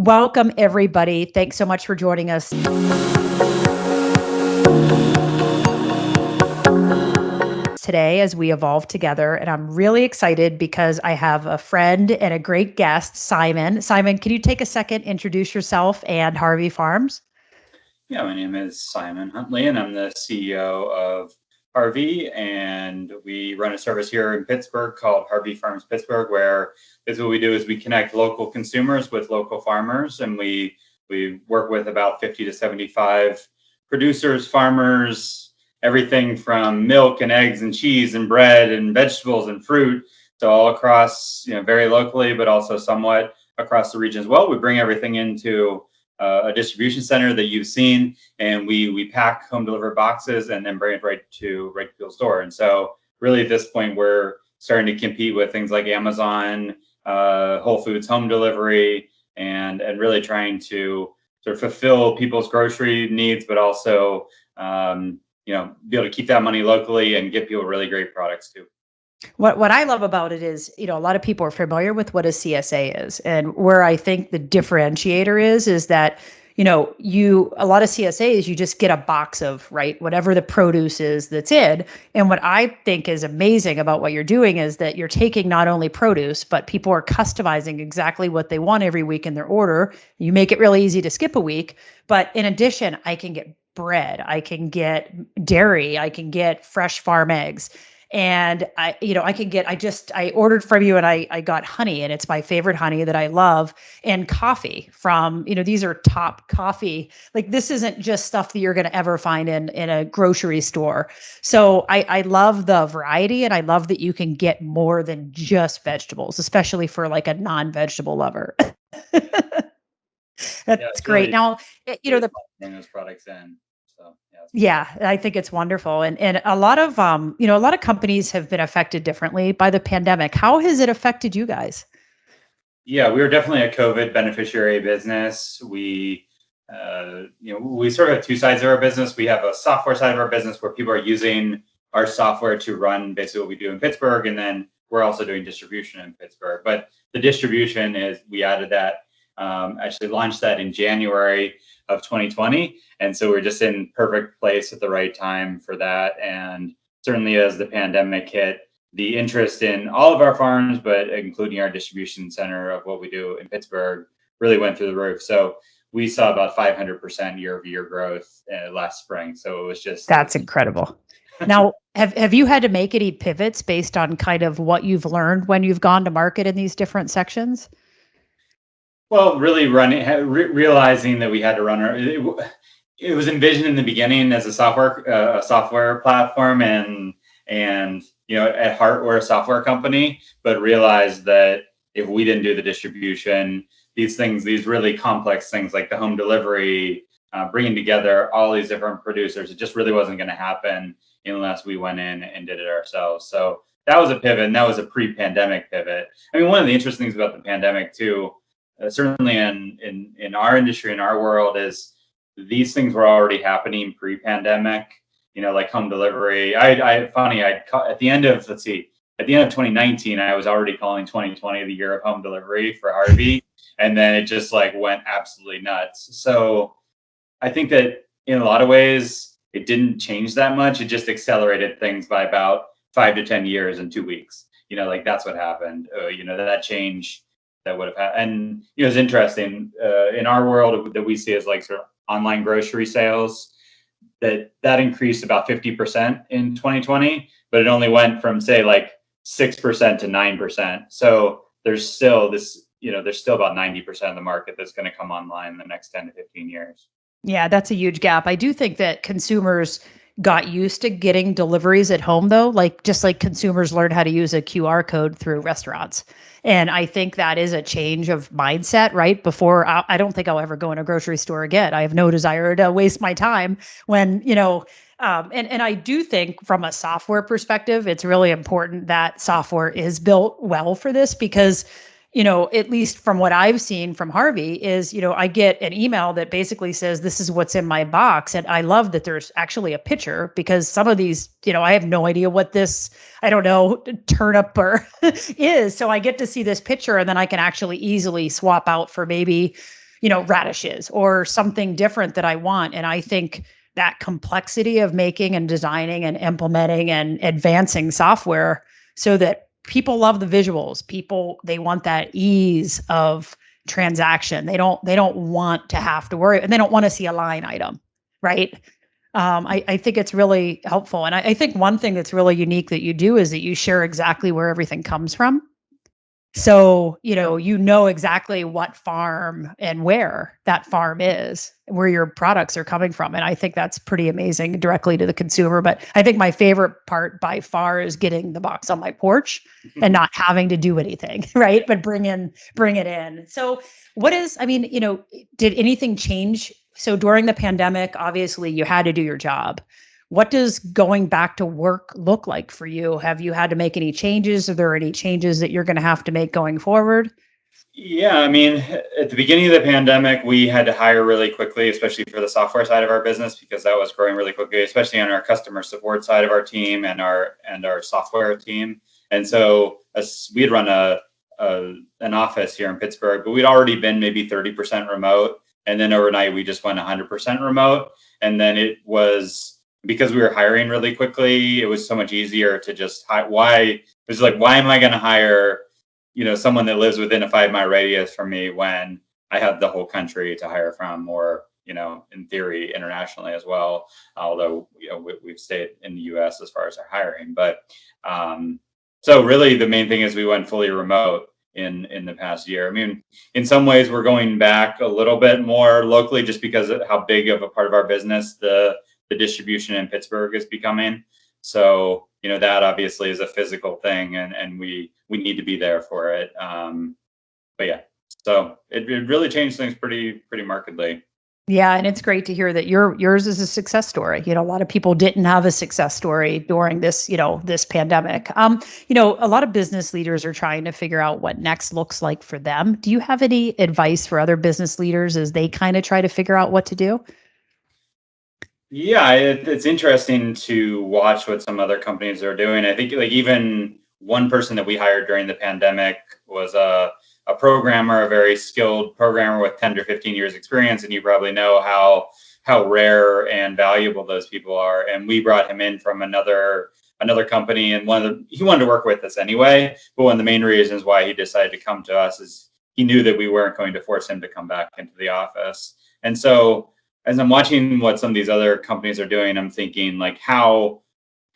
Welcome, everybody. Thanks so much for joining us today as we evolve together. And I'm really excited because I have a friend and a great guest, Simon. Simon, can you take a second, introduce yourself and Harvie Farms? Yeah, my name is Simon Huntley, and I'm the CEO of Harvie, and we run a service here in Pittsburgh called Harvie Farms Pittsburgh, where what we do is we connect local consumers with local farmers, and we work with about 50 to 75 producers, farmers, everything from milk and eggs and cheese and bread and vegetables and fruit, so all across, very locally, but also somewhat across the region as well. We bring everything into a distribution center that you've seen, and we pack home delivered boxes and then bring it right to people's door. And so, really, at this point, we're starting to compete with things like Amazon, Whole Foods home delivery, and really trying to sort of fulfill people's grocery needs, but also be able to keep that money locally and get people really great products too. What I love about it is, a lot of people are familiar with what a CSA is. And where I think the differentiator is that, a lot of CSAs, you just get a box of, right, whatever the produce is that's in. And what I think is amazing about what you're doing is that you're taking not only produce, but people are customizing exactly what they want every week in their order. You make it really easy to skip a week. But in addition, I can get bread, I can get dairy, I can get fresh farm eggs. And I ordered from you and I got honey, and it's my favorite honey that I love, and coffee from, these are top coffee. Like, this isn't just stuff that you're going to ever find in a grocery store. So I love the variety, and I love that you can get more than just vegetables, especially for like a non-vegetable lover. Yeah, That's it's great. really Now, really fun to bring those products in. So yeah, it's great. yeah, I think it's wonderful. And a lot of a lot of companies have been affected differently by the pandemic. How has it affected you guys? Yeah, we were definitely a COVID beneficiary business. We sort of have two sides of our business. We have a software side of our business where people are using our software to run basically what we do in Pittsburgh, and then we're also doing distribution in Pittsburgh. But the distribution is we added that, actually launched that in January of 2020, and so we're just in perfect place at the right time for that. And certainly, as the pandemic hit, the interest in all of our farms, but including our distribution center of what we do in Pittsburgh, really went through the roof. So we saw about 500% year-over-year growth last spring. So it was just, That's incredible. Now, have you had to make any pivots based on kind of what you've learned when you've gone to market in these different sections? well, really realizing that we had to run it was envisioned in the beginning as a software platform, and at heart we're a software company, but realized that if we didn't do the distribution, these really complex things like the home delivery, bringing together all these different producers, it just really wasn't going to happen unless we went in and did it ourselves. So that was a pivot, and that was a pre-pandemic pivot. I mean, one of the interesting things about the pandemic too, certainly in our industry, in our world, is these things were already happening pre-pandemic. Like home delivery. At the end of at the end of 2019, I was already calling 2020 the year of home delivery for Harvie, and then it just like went absolutely nuts. So I think that in a lot of ways, it didn't change that much. It just accelerated things by about 5 to 10 years in 2 weeks. Like that's what happened. That change that would have happened. And it's interesting in our world that we see as like sort of online grocery sales, that increased about 50% in 2020, but it only went from say like 6% to 9%. So there's still about 90% of the market that's going to come online in the next 10 to 15 years. Yeah, that's a huge gap. I do think that consumers got used to getting deliveries at home, though, like just like consumers learned how to use a QR code through restaurants. And I think that is a change of mindset, right? Before, I don't think I'll ever go in a grocery store again. I have no desire to waste my time when, and I do think from a software perspective, it's really important that software is built well for this because at least from what I've seen from Harvie is, I get an email that basically says, this is what's in my box. And I love that there's actually a picture because some of these, I have no idea what this, I don't know, turnip or is. So I get to see this picture and then I can actually easily swap out for maybe, radishes or something different that I want. And I think that complexity of making and designing and implementing and advancing software so that people love the visuals, they want that ease of transaction. They don't want to have to worry, and they don't want to see a line item, right? I think it's really helpful. And I think one thing that's really unique that you do is that you share exactly where everything comes from. So, exactly what farm and where that farm is, where your products are coming from. And I think that's pretty amazing directly to the consumer. But I think my favorite part by far is getting the box on my porch and not having to do anything, right? But bring it in. So did anything change? So during the pandemic, obviously you had to do your job. What does going back to work look like for you? Have you had to make any changes? Are there any changes that you're going to have to make going forward? Yeah, I mean, at the beginning of the pandemic, we had to hire really quickly, especially for the software side of our business, because that was growing really quickly, especially on our customer support side of our team and our software team. And so we had run an office here in Pittsburgh, but we'd already been maybe 30% remote. And then overnight, we just went 100% remote. And then it was because we were hiring really quickly, it was so much easier to just why am I going to hire someone that lives within a 5 mile radius from me when I have the whole country to hire from, or, in theory, internationally as well. Although, we've stayed in the US as far as our hiring. But so really the main thing is we went fully remote in the past year. I mean, in some ways we're going back a little bit more locally just because of how big of a part of our business the distribution in Pittsburgh is becoming. So, that obviously is a physical thing and we need to be there for it. But yeah, so it really changed things pretty markedly. Yeah, and it's great to hear that yours is a success story. A lot of people didn't have a success story during this pandemic. A lot of business leaders are trying to figure out what next looks like for them. Do you have any advice for other business leaders as they kind of try to figure out what to do? Yeah, it's interesting to watch what some other companies are doing. I think like even one person that we hired during the pandemic was a programmer, a very skilled programmer with 10 to 15 years experience. And you probably know how rare and valuable those people are. And we brought him in from another company, and he wanted to work with us anyway. But one of the main reasons why he decided to come to us is he knew that we weren't going to force him to come back into the office. And so as I'm watching what some of these other companies are doing, I'm thinking like, how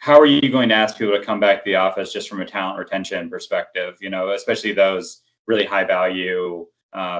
are you going to ask people to come back to the office just from a talent retention perspective? Especially those really high value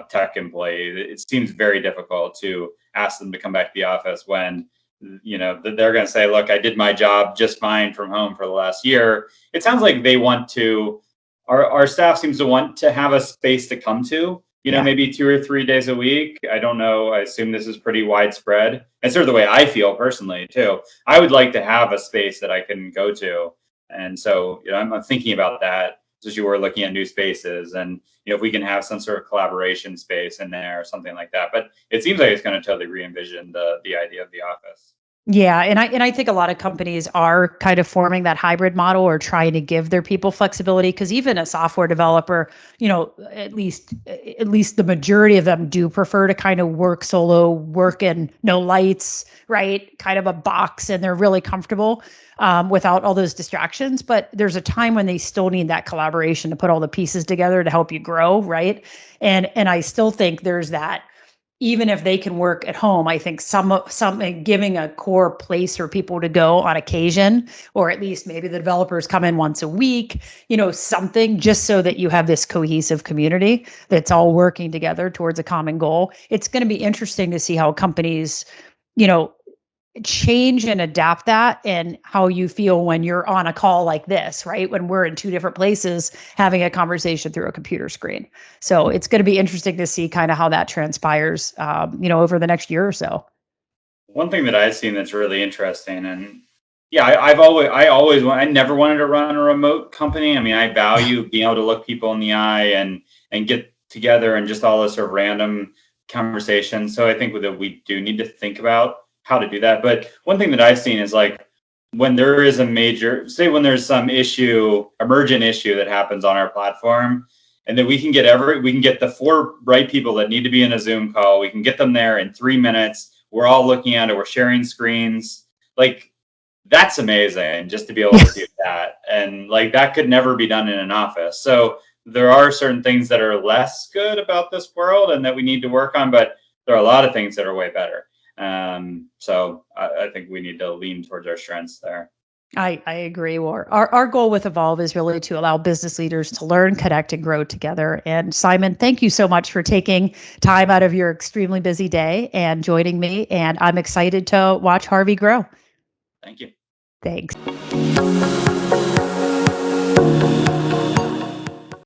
tech employees. It seems very difficult to ask them to come back to the office when they're going to say, "Look, I did my job just fine from home for the last year." It sounds like they want to. Our staff seems to want to have a space to come to. Yeah. Maybe 2 or 3 days a week. I don't know. I assume this is pretty widespread. And sort of the way I feel personally too. I would like to have a space that I can go to. And so, I'm thinking about that as you were looking at new spaces and, if we can have some sort of collaboration space in there or something like that. But it seems like it's going to totally re-envision the idea of the office. Yeah, and I think a lot of companies are kind of forming that hybrid model or trying to give their people flexibility because even a software developer, at least the majority of them do prefer to kind of work solo, work in no lights, right? Kind of a box, and they're really comfortable without all those distractions. But there's a time when they still need that collaboration to put all the pieces together to help you grow, right? And I still think there's that even if they can work at home, I think some giving a core place for people to go on occasion, or at least maybe the developers come in once a week, something just so that you have this cohesive community that's all working together towards a common goal. It's going to be interesting to see how companies, you know, change and adapt that and how you feel when you're on a call like this, right? When we're in two different places having a conversation through a computer screen. So it's going to be interesting to see kind of how that transpires, over the next year or so. One thing that I've seen that's really interesting, and yeah, I never wanted to run a remote company. I mean, I value being able to look people in the eye and get together and just all this sort of random conversation. So I think that we do need to think about how to do that. But one thing that I've seen is like when there is when there's some emergent issue that happens on our platform, and that we can get the 4 right people that need to be in a Zoom call. We can get them there in 3 minutes. We're all looking at it. We're sharing screens. Like, that's amazing just to be able to do that. And like, that could never be done in an office. So there are certain things that are less good about this world and that we need to work on, but there are a lot of things that are way better. So I think we need to lean towards our strengths there. I agree. Well, our goal with Evolve is really to allow business leaders to learn, connect, and grow together. And Simon, thank you so much for taking time out of your extremely busy day and joining me. And I'm excited to watch Harvie grow. Thank you. Thanks.